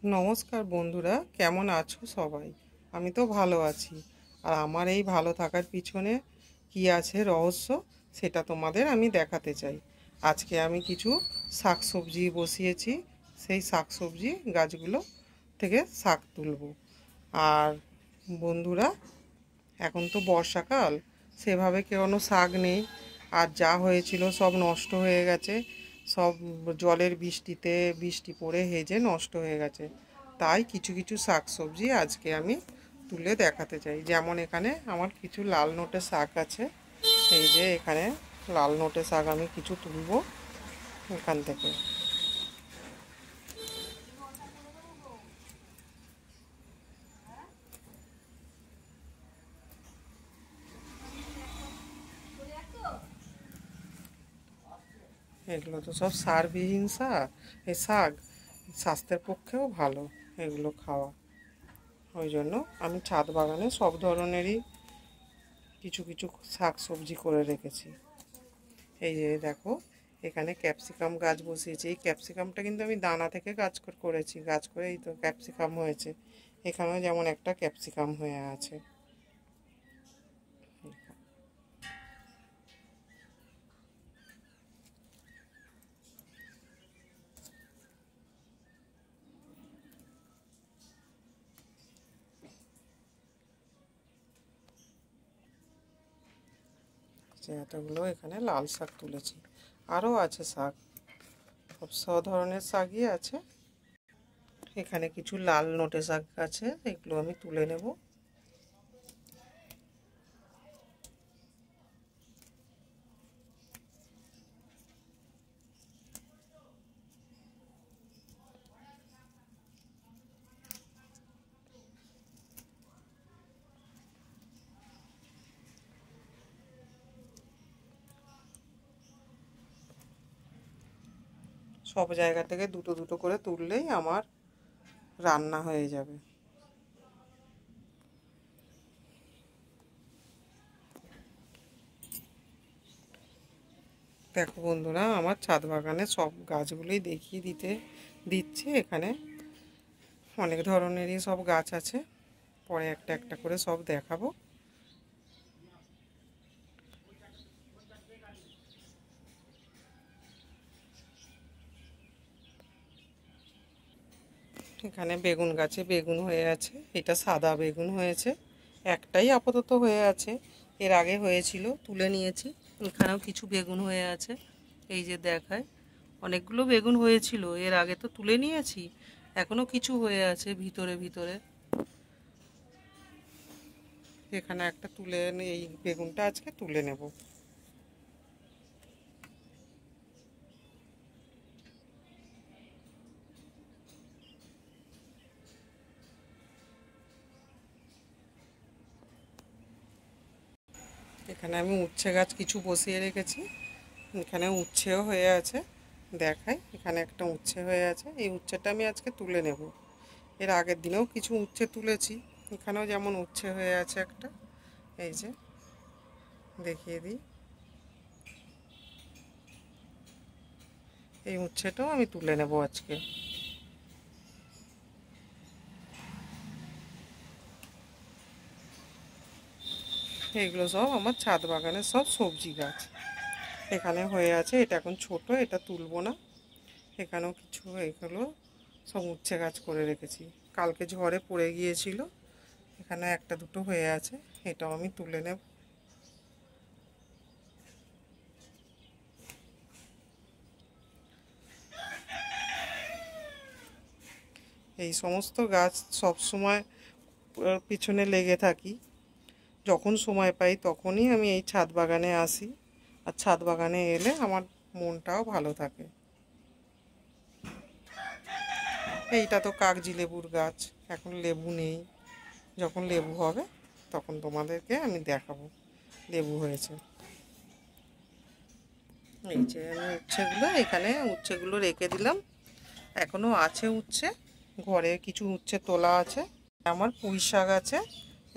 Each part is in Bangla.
নমস্কার বন্ধুরা, কেমন আছো সবাই? আমি তো ভালো আছি। আর আমার এই ভালো থাকার পিছনে কি আছে রহস্য, সেটা তোমাদের আমি দেখাতে চাই। আজকে আমি কিছু শাকসবজি বসিয়েছি, সেই শাকসবজি গাছগুলো থেকে শাক তুলব। আর বন্ধুরা, এখন তো বর্ষাকাল, সেভাবে কোনো শাক নেই। আর যা হয়েছিল সব নষ্ট হয়ে গেছে, সব জলের বৃষ্টি পড়ে হেজে নষ্ট হয়ে গেছে। তাই কিছু কিছু শাক সবজি আজকে আমি তুলে দেখাতে চাই। যেমন এখানে আমার কিছু লাল নোটে শাক আছে। এই যে এখানে লাল নোটে শাক আমি কিছু তুলব এখান থেকে। এগুলো তো সব সারবিহীন শাক। এই শাক স্বাস্থ্যের পক্ষেও ভালো, এগুলো খাওয়া। ওই জন্য আমি ছাদ বাগানে সব ধরনেরই কিছু কিছু শাক সবজি করে রেখেছি। এই যে দেখো, এখানে ক্যাপসিকাম গাছ বসিয়েছি। এই ক্যাপসিকামটা কিন্তু আমি দানা থেকে করেছি, গাছ করে এই তো ক্যাপসিকাম হয়েছে। এখানেও যেমন একটা ক্যাপসিকাম হয়ে আছে। যে এতগুলো এখানে লাল শাক তুলেছি, আরও আছে শাক, সব ধরনের শাকই আছে। এখানে কিছু লাল নোটে শাক আছে, এগুলো আমি তুলে নেব। সব জায়গা থেকে দুটো দুটো করে তুললেই আমার রান্না হয়ে যাবে। দেখো বন্ধুরা, আমার ছাদ বাগানে সব গাছগুলোই দেখিয়ে দিচ্ছে। এখানে অনেক ধরনেরই সব গাছ আছে, পরে একটা একটা করে সব দেখাবো। এখানে বেগুন গাছে বেগুন হয়ে আছে, এটা সাদা বেগুন হয়েছে। একটাই আপাতত হয়ে আছে, এর আগে হয়েছিল, তুলে নিয়েছি। এখানেও কিছু বেগুন হয়ে আছে, এই যে দেখায়। অনেকগুলো বেগুন হয়েছিল, এর আগে তো তুলে নিয়েছি। এখনো কিছু হয়ে আছে ভিতরে ভিতরে। এখানে একটা এই বেগুনটা আজকে তুলে নেব। এখানে আমি উচ্ছে গাছ কিছু বসিয়ে রেখেছি, এখানে উচ্ছেও হয়ে আছে। দেখাই, এখানে একটা উচ্ছে হয়ে আছে, এই উচ্ছেটা আমি আজকে তুলে নেব। এর আগের দিনেও কিছু উচ্ছে তুলেছি, এখানেও যেমন উচ্ছে হয়ে আছে একটা। এই যে দেখিয়ে দিই, এই উচ্ছেটাও আমি তুলে নেব আজকে। এইগুলো সব আমার ছাদ বাগানের সব সবজি গাছ। এখানে হয়ে আছে, এটা এখন ছোট, এটা তুলবো না। এখানেও কিছু এগুলো সব উচ্ছে গাছ করে রেখেছি, কালকে ঝড়ে পড়ে গিয়েছিল। এখানে একটা দুটো হয়ে আছে, এটাও আমি তুলে নেব। এই সমস্ত গাছ সব সময় পিছনে লেগে থাকি। যখন সময় পাই তখনই আমি এই ছাদ বাগানে আসি। আর ছাদ বাগানে এলে আমার মনটাও ভালো থাকে। এইটা তো কাগজি লেবুর গাছ, এখন লেবু নেই। যখন লেবু হবে তখন তোমাদেরকে আমি দেখাবো লেবু হয়েছে। এই যে আমি উচ্ছেগুলো রেখে দিলাম, এখনও আছে উচ্ছে, ঘরে কিছু উচ্ছে তোলা আছে। আমার পুঁই শাক আছে,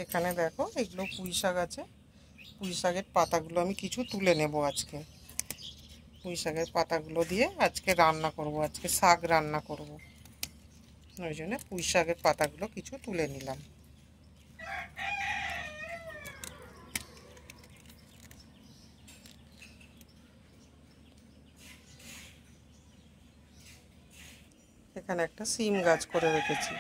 এখানে দেখো এগুলো পুঁই শাক আছে। পুঁই শাকের পাতাগুলো আমি কিছু তুলে নেব আজকে। পুঁই শাকের পাতাগুলো দিয়ে আজকে রান্না করব, আজকে শাক রান্না করব। ওই জন্য পুঁই শাকের পাতাগুলো কিছু তুলে নিলাম। এখানে একটা সিম গাছ করে রেখেছি।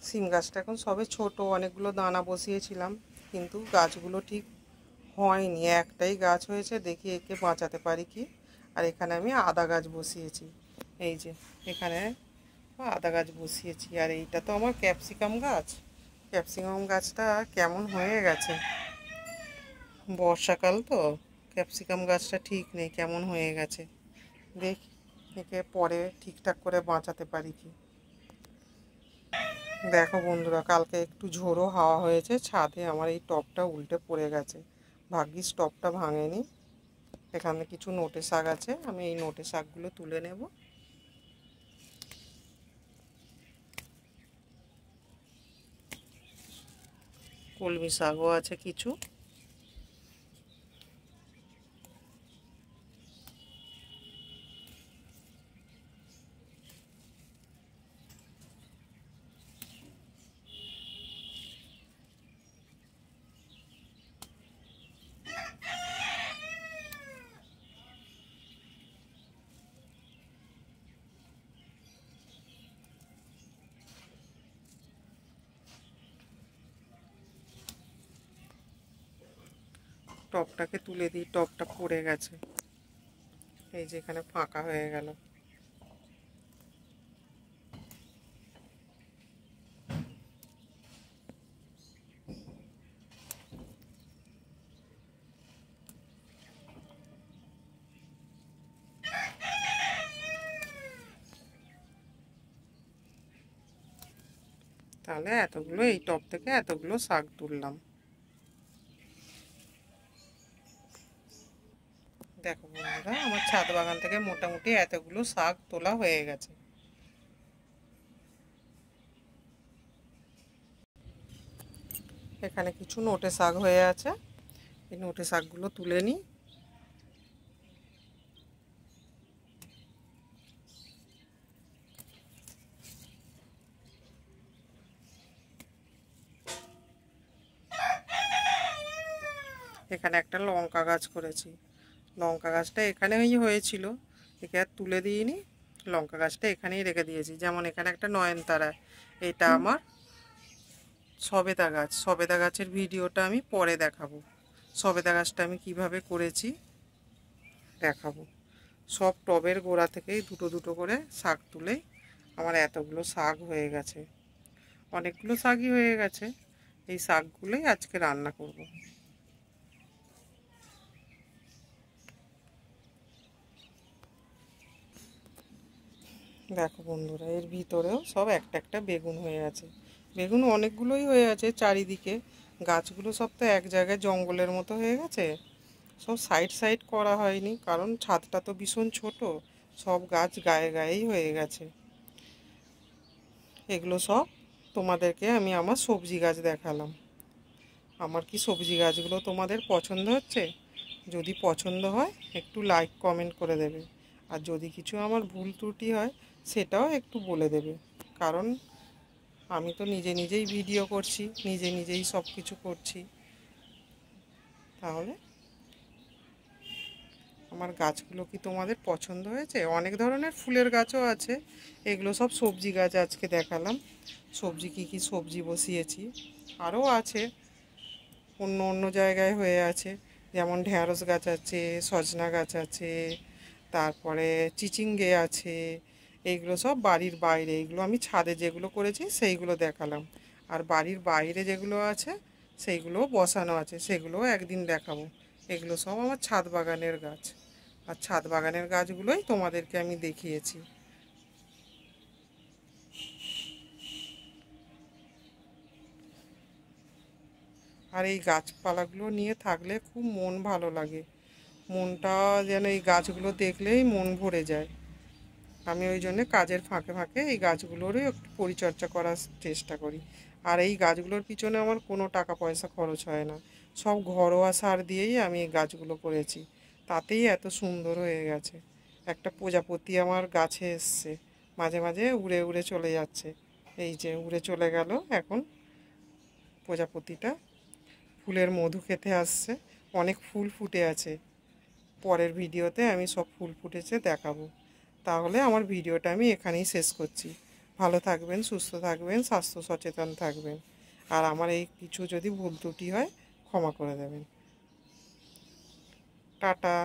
সিম গাছটা এখন সবে ছোট, অনেকগুলো দানা বসিয়েছিলাম কিন্তু গাছগুলো ঠিক হয়নি, একটাই গাছ হয়েছে। দেখি একে বাঁচাতে পারি কি। আর এখানে আমি আদা গাছ বসিয়েছি, এই যে এখানে আদা গাছ বসিয়েছি। আর এইটা তো আমার ক্যাপসিকাম গাছ। ক্যাপসিকাম গাছটা কেমন হয়ে গেছে, বর্ষাকাল তো ক্যাপসিকাম গাছটা ঠিক নেই, কেমন হয়ে গেছে। দেখি একে পরে ঠিকঠাক করে বাঁচাতে পারি কি। দেখো বন্ধুরা, কালকে একটু ঝোড়ো হাওয়া হয়েছে, ছাদে আমার এই টবটা উল্টে পড়ে গেছে। ভাগ্যিস টবটা ভাঙেনি। এখানে কিছু নোটে শাক আছে, আমি এই নোটে শাকগুলো তুলে নেব। কলমি শাকও আছে কিছু। টবটাকে তুলে দিই, টবটা পড়ে গেছে। এই যে এখানে ফাঁকা হয়ে গেল। তাহলে এতগুলো, এই টব থেকে এতগুলো শাক তুললাম। দেখো বন্ধুরা, আমার ছাদ বাগান থেকে মোটামুটি এতগুলো শাক তোলা হয়ে গেছে। এখানে কিছু নোটে শাক হয়ে আছে, এই নোটে শাকগুলো তুলে নিই। এখানে একটা লঙ্কা গাছ করেছি। লঙ্কা গাছটা এখানেই হয়েছিল, একে আর তুলে দিইনি। লঙ্কা গাছটা এখানেই রেখে দিয়েছি। যেমন এখানে একটা নয়নতারা, এটা আমার সবেদা গাছ। সবেদা গাছের ভিডিওটা আমি পরে দেখাবো। সবেদা গাছটা আমি কিভাবে করেছি দেখাবো। সব টবের গোড়া থেকেই দুটো দুটো করে শাক তুলে আমার এতগুলো শাক হয়ে গেছে। অনেকগুলো শাকই হয়ে গেছে। এই শাকগুলোই আজকে রান্না করব। দেখো বন্ধুরা, এর ভিতরেও সব একটা একটা বেগুন হয়ে আছে। বেগুন অনেকগুলোই হয়ে আছে চারিদিকে। গাছগুলো সব তো এক জায়গায় জঙ্গলের মতো হয়ে গেছে। সব সাইড সাইড করা হয়নি, কারণ ছাদটা তো ভীষণ ছোট। সব গাছ গায়ে গায়েই হয়ে গেছে। এগুলো সব তোমাদেরকে আমি আমার সবজি গাছ দেখালাম। আমার কি সবজি গাছগুলো তোমাদের পছন্দ হচ্ছে? যদি পছন্দ হয় একটু লাইক কমেন্ট করে দেবে। আর যদি কিছু আমার ভুল ত্রুটি হয় সেটাও একটু বলে দেবে। কারণ আমি তো নিজে নিজেই ভিডিও করছি, নিজে নিজেই সব কিছু করছি। তাহলে আমার গাছগুলো কি তোমাদের পছন্দ হয়েছে? অনেক ধরনের ফুলের গাছও আছে। এগুলো সব সবজি গাছ আজকে দেখালাম। সবজি কি কি সবজি বসিয়েছি আরও আছে, অন্য অন্য জায়গায় হয়ে আছে। যেমন ঢ্যাঁড়স গাছ আছে, সজনা গাছ আছে, তারপরে চিচিঙ্গে আছে। এইগুলো সব বাড়ির বাইরে। এগুলো আমি ছাদে যেগুলো করেছি সেইগুলো দেখালাম। আর বাড়ির বাইরে যেগুলো আছে সেইগুলোও বসানো আছে, সেগুলোও একদিন দেখাবো। এগুলো সব আমার ছাদ বাগানের গাছ। আর ছাদ বাগানের গাছগুলোই তোমাদেরকে আমি দেখিয়েছি। আর এই গাছপালাগুলো নিয়ে থাকলে খুব মন ভালো লাগে। মনটা যেন এই গাছগুলো দেখলেই মন ভরে যায়। আমি ওই জন্যে কাজের ফাঁকে ফাঁকে এই গাছগুলোরই একটু পরিচর্যা করার চেষ্টা করি। আর এই গাছগুলোর পিছনে আমার কোনো টাকা পয়সা খরচ হয় না। সব ঘরোয়া সার দিয়েই আমি এই গাছগুলো করেছি, তাতেই এত সুন্দর হয়ে গেছে। একটা প্রজাপতি আমার গাছে এসছে, মাঝে মাঝে উড়ে উড়ে চলে যাচ্ছে। এই যে উড়ে চলে গেল। এখন প্রজাপতিটা ফুলের মধু খেতে আসছে। অনেক ফুল ফুটে আছে, পরের ভিডিওতে আমি সব ফুল ফুটেছে দেখাবো। তাহলে আমার ভিডিওটা আমি এখানেই শেষ করছি। ভালো থাকবেন, সুস্থ থাকবেন, স্বাস্থ্য সচেতন থাকবেন। আর আমার এই কিছু যদি ভুল ত্রুটি হয় ক্ষমা করে দেবেন। টাটা।